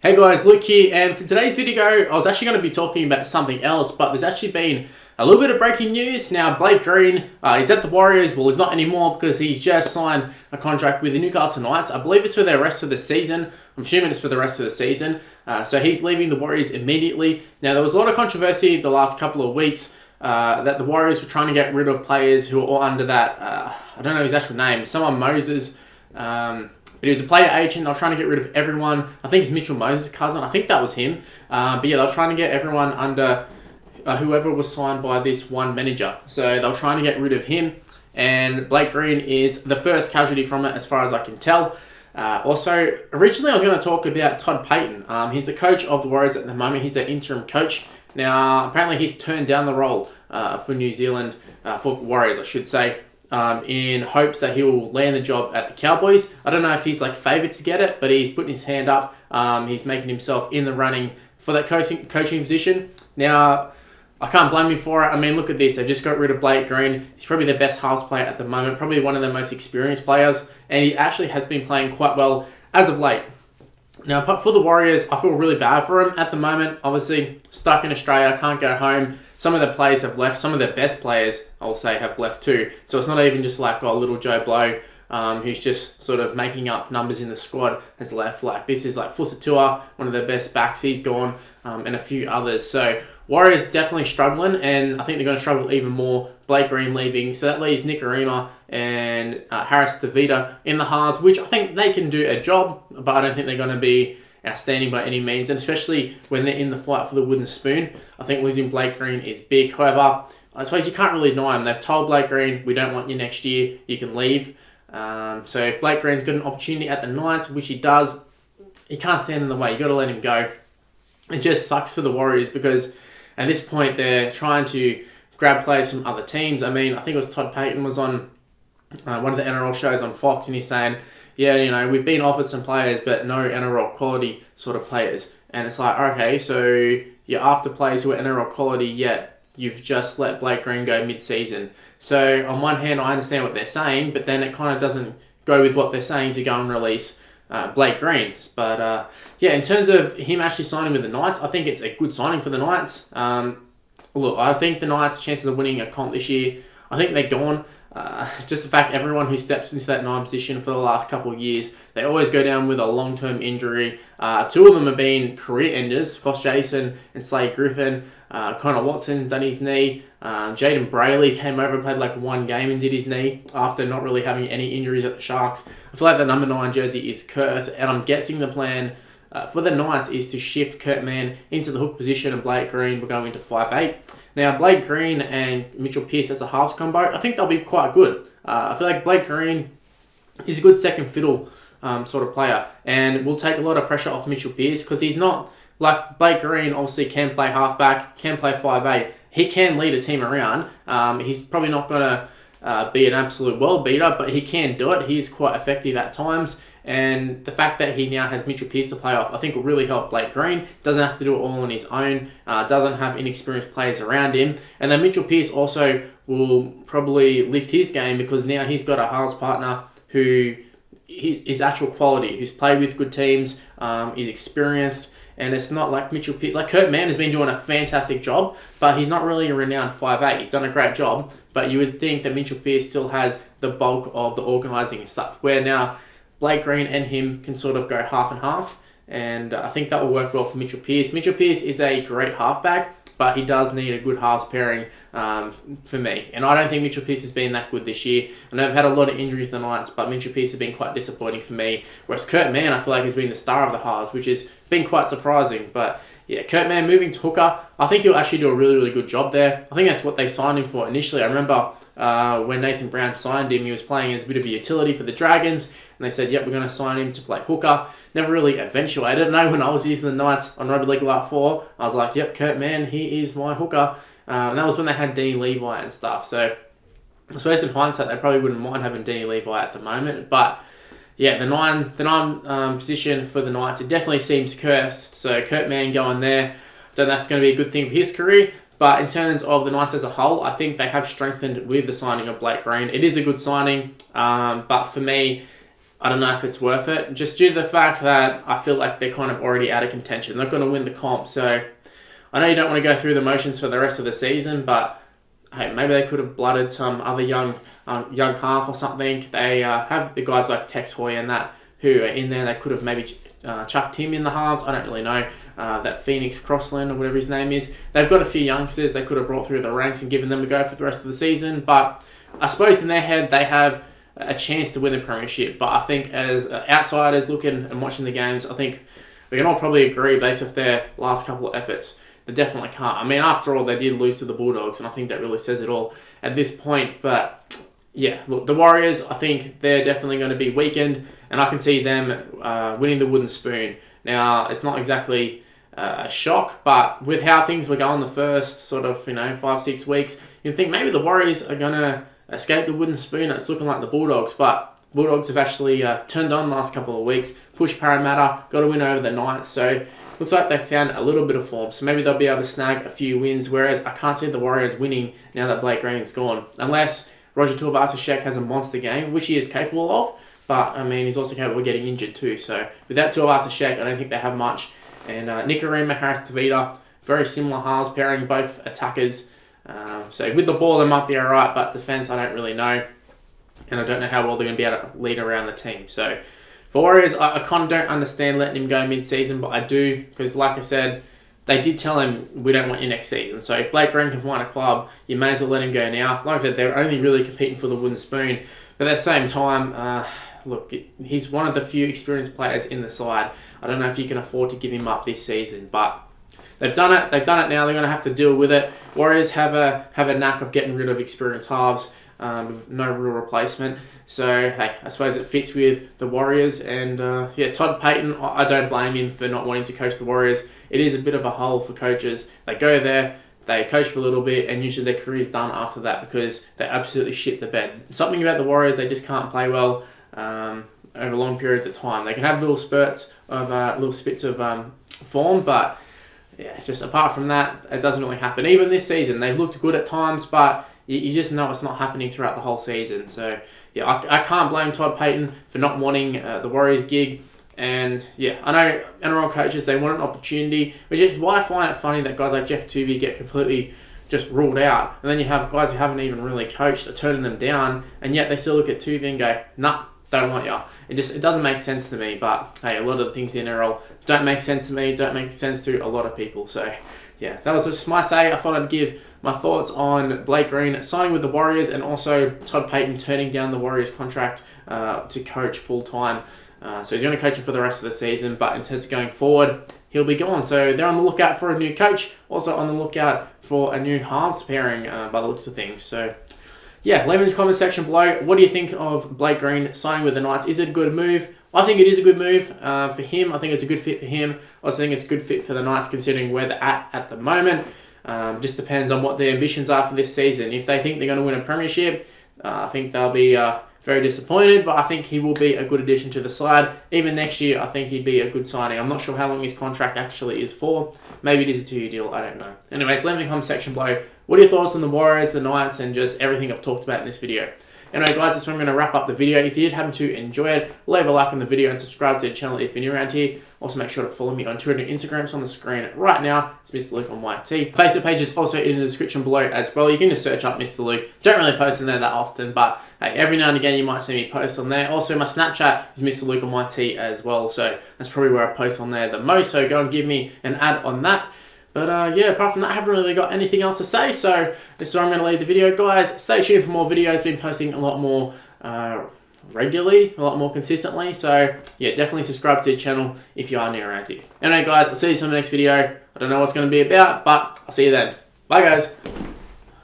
Hey guys, Luke here, and for today's video, I was actually going to be talking about something else, but there's actually been a little bit of breaking news. Now, Blake Green, he's at the Warriors. Well, he's not anymore because he's just signed a contract with the Newcastle Knights. I believe it's for the rest of the season. I'm assuming it's for the rest of the season. So he's leaving the Warriors immediately. Now, there was a lot of controversy the last couple of weeks that the Warriors were trying to get rid of players who were all under that, I don't know his actual name, someone Moses, but he was a player agent. They were trying to get rid of everyone. I think it's Mitchell Moses' cousin. I think that was him. But yeah, they were trying to get everyone under whoever was signed by this one manager. So they were trying to get rid of him. And Blake Green is the first casualty from it as far as I can tell. Also, originally I was going to talk about Todd Payten. He's the coach of the Warriors at the moment. He's the interim coach. Now, apparently he's turned down the role for New Zealand, for Warriors, I should say. In hopes that he will land the job at the Cowboys. I don't know if he's favoured to get it, but he's putting his hand up. He's making himself in the running for that coaching position. Now, I can't blame him for it. I mean, look at this. They just got rid of Blake Green. He's probably the best halves player at the moment, probably one of the most experienced players, and he actually has been playing quite well as of late. Now, for the Warriors, I feel really bad for him at the moment. Obviously, stuck in Australia, can't go home. Some of the players have left. Some of the best players, I'll say, have left too. So it's not even just little Joe Blow, who's just sort of making up numbers in the squad, has left. This is Fusatua, one of the best backs. He's gone, and a few others. So Warriors definitely struggling, and I think they're going to struggle even more. Blake Green leaving, so that leaves Nick Arima and Harris DeVita in the halves, which I think they can do a job, but I don't think they're going to be outstanding by any means, and especially when they're in the fight for the wooden spoon. I think losing Blake Green is big. However, I suppose you can't really deny him. They've told Blake Green, we don't want you next year, you can leave. So if Blake Green's got an opportunity at the Knights, which he does, he can't stand in the way. You got to let him go. It just sucks for the Warriors because at this point they're trying to grab players from other teams. I mean, I think it was Todd Payten was on one of the NRL shows on Fox, and he's saying, yeah, we've been offered some players, but no NRL quality sort of players. And it's like, okay, so you're after players who are NRL quality, yet you've just let Blake Green go mid-season. So on one hand, I understand what they're saying, but then it kind of doesn't go with what they're saying to go and release Blake Green. But in terms of him actually signing with the Knights, I think it's a good signing for the Knights. Look, I think the Knights' chances of winning a comp this year, I think they're gone. Just the fact everyone who steps into that 9 position for the last couple of years, they always go down with a long-term injury. 2 of them have been career enders, Foss Jason and Slade Griffin. Connor Watson done his knee. Jaden Brayley came over and played 1 game and did his knee after not really having any injuries at the Sharks. I feel like the number 9 jersey is cursed, and I'm guessing the plan for the Knights is to shift Kurt Mann into the hook position, and Blake Green will go into 5'8". Now, Blake Green and Mitchell Pearce as a halves combo, I think they'll be quite good. I feel like Blake Green is a good second fiddle sort of player, and will take a lot of pressure off Mitchell Pearce because he's not like Blake Green. Obviously, can play halfback, can play 5'8". He can lead a team around. He's probably not going to be an absolute world beater, but he can do it. He's quite effective at times. And the fact that he now has Mitchell Pearce to play off, I think will really help Blake Green. Doesn't have to do it all on his own. Doesn't have inexperienced players around him. And then Mitchell Pearce also will probably lift his game because now he's got a halves partner who is actual quality, who's played with good teams, is experienced. And it's not like Mitchell Pearce. Kurt Mann has been doing a fantastic job, but he's not really a renowned 5'8". He's done a great job, but you would think that Mitchell Pearce still has the bulk of the organising and stuff, where now Blake Green and him can sort of go half and half, and I think that will work well for Mitchell Pearce. Mitchell Pearce is a great halfback, but he does need a good halves pairing for me. And I don't think Mitchell Pearce has been that good this year. I know they've had a lot of injuries in the Knights, but Mitchell Pearce has been quite disappointing for me. Whereas Kurt Mann, I feel like, has been the star of the halves, which has been quite surprising. But yeah, Kurt Mann moving to hooker, I think he'll actually do a really, really good job there. I think that's what they signed him for initially. I remember when Nathan Brown signed him, he was playing as a bit of a utility for the Dragons, and they said, yep, we're going to sign him to play hooker. Never really eventuated. I know when I was using the Knights on Rugby League Light 4, I was like, yep, Kurt Mann, he is my hooker. And that was when they had Denny Levi and stuff. So I suppose in hindsight, they probably wouldn't mind having Denny Levi at the moment. But yeah, the nine position for the Knights, it definitely seems cursed. So Kurt Mann going there, don't know if it's going to be a good thing for his career. But in terms of the Knights as a whole, I think they have strengthened with the signing of Blake Green. It is a good signing, but for me, I don't know if it's worth it, just due to the fact that I feel like they're kind of already out of contention. They're not going to win the comp, so I know you don't want to go through the motions for the rest of the season, but hey, maybe they could have blooded some other young half or something. They have the guys like Tex Hoy and that who are in there. They could have maybe chucked him in the halves. I don't really know. That Phoenix Crossland or whatever his name is. They've got a few youngsters they could have brought through the ranks and given them a go for the rest of the season, but I suppose in their head they have a chance to win the premiership. But I think as outsiders looking and watching the games, I think we can all probably agree based off their last couple of efforts, they definitely can't. I mean, after all, they did lose to the Bulldogs, and I think that really says it all at this point. But yeah, look, the Warriors, I think they're definitely going to be weakened, and I can see them winning the wooden spoon. Now, it's not exactly a shock, but with how things were going the first sort of 5-6 weeks, you'd think maybe the Warriors are going to escape the wooden spoon. It's looking like the Bulldogs, but Bulldogs have actually turned on the last couple of weeks, pushed Parramatta, got a win over the Knights, so looks like they've found a little bit of form, so maybe they'll be able to snag a few wins, whereas I can't see the Warriors winning now that Blake Green's gone, unless Roger Tuivasa-Sheck has a monster game, which he is capable of, but I mean, he's also capable of getting injured too, so without Tuivasa-Sheck, I don't think they have much. And Nikorima, Harris-Tavita, very similar halves, pairing both attackers. So with the ball, they might be alright, but defence, I don't really know. And I don't know how well they're going to be able to lead around the team. So for Warriors, I kind of don't understand letting him go mid-season, but I do, because like I said, they did tell him, we don't want you next season. So if Blake Green can find a club, you may as well let him go now. Like I said, they're only really competing for the wooden spoon. But at the same time, look, he's one of the few experienced players in the side. I don't know if you can afford to give him up this season, but they've done it. They've done it now. They're going to have to deal with it. Warriors have a knack of getting rid of experienced halves. With no real replacement. So, hey, I suppose it fits with the Warriors. And, Todd Payten, I don't blame him for not wanting to coach the Warriors. It is a bit of a hole for coaches. They go there, they coach for a little bit, and usually their career's done after that because they absolutely shit the bed. Something about the Warriors, they just can't play well over long periods of time. They can have little spurts of, little spits of form, but yeah, just apart from that, it doesn't really happen. Even this season, they've looked good at times, but you just know it's not happening throughout the whole season. So, yeah, I can't blame Todd Payten for not wanting the Warriors gig. And, yeah, I know NRL coaches, they want an opportunity, which is why I find it funny that guys like Jeff Tuvey get completely just ruled out. And then you have guys who haven't even really coached are turning them down, and yet they still look at Tuvey and go, nah, don't want ya. It doesn't make sense to me. But, hey, a lot of the things in the NRL don't make sense to me, don't make sense to a lot of people. So, yeah, that was just my say. I thought I'd give my thoughts on Blake Green signing with the Warriors and also Todd Payten turning down the Warriors contract to coach full-time. So he's going to coach him for the rest of the season, but in terms of going forward, he'll be gone. So they're on the lookout for a new coach, also on the lookout for a new halves pairing by the looks of things. So, yeah, leave in the comment section below. What do you think of Blake Green signing with the Knights? Is it a good move? I think it is a good move for him. I think it's a good fit for him. I also think it's a good fit for the Knights considering where they're at the moment. Just depends on what their ambitions are for this season. If they think they're going to win a premiership, I think they'll be very disappointed, but I think he will be a good addition to the side. Even next year, I think he'd be a good signing. I'm not sure how long his contract actually is for. Maybe it is a 2-year deal, I don't know. Anyways, leave in the comment section below. What are your thoughts on the Warriors, the Knights, and just everything I've talked about in this video? Anyway, guys, that's where I'm going to wrap up the video. If you did happen to enjoy it, leave a like on the video and subscribe to the channel if you're new around here. Also, make sure to follow me on Twitter and Instagram. It's on the screen right now. It's Mr. Luke on YT. Facebook page is also in the description below as well. You can just search up Mr. Luke. Don't really post on there that often, but hey, every now and again you might see me post on there. Also, my Snapchat is Mr. Luke on YT as well. So that's probably where I post on there the most. So go and give me an ad on that. But yeah, apart from that, I haven't really got anything else to say. So this is where I'm going to leave the video, guys. Stay tuned for more videos. Been posting a lot more regularly, a lot more consistently. So yeah, definitely subscribe to the channel if you are new around here. Anyway, guys, I'll see you in the next video. I don't know what it's going to be about, but I'll see you then. Bye, guys.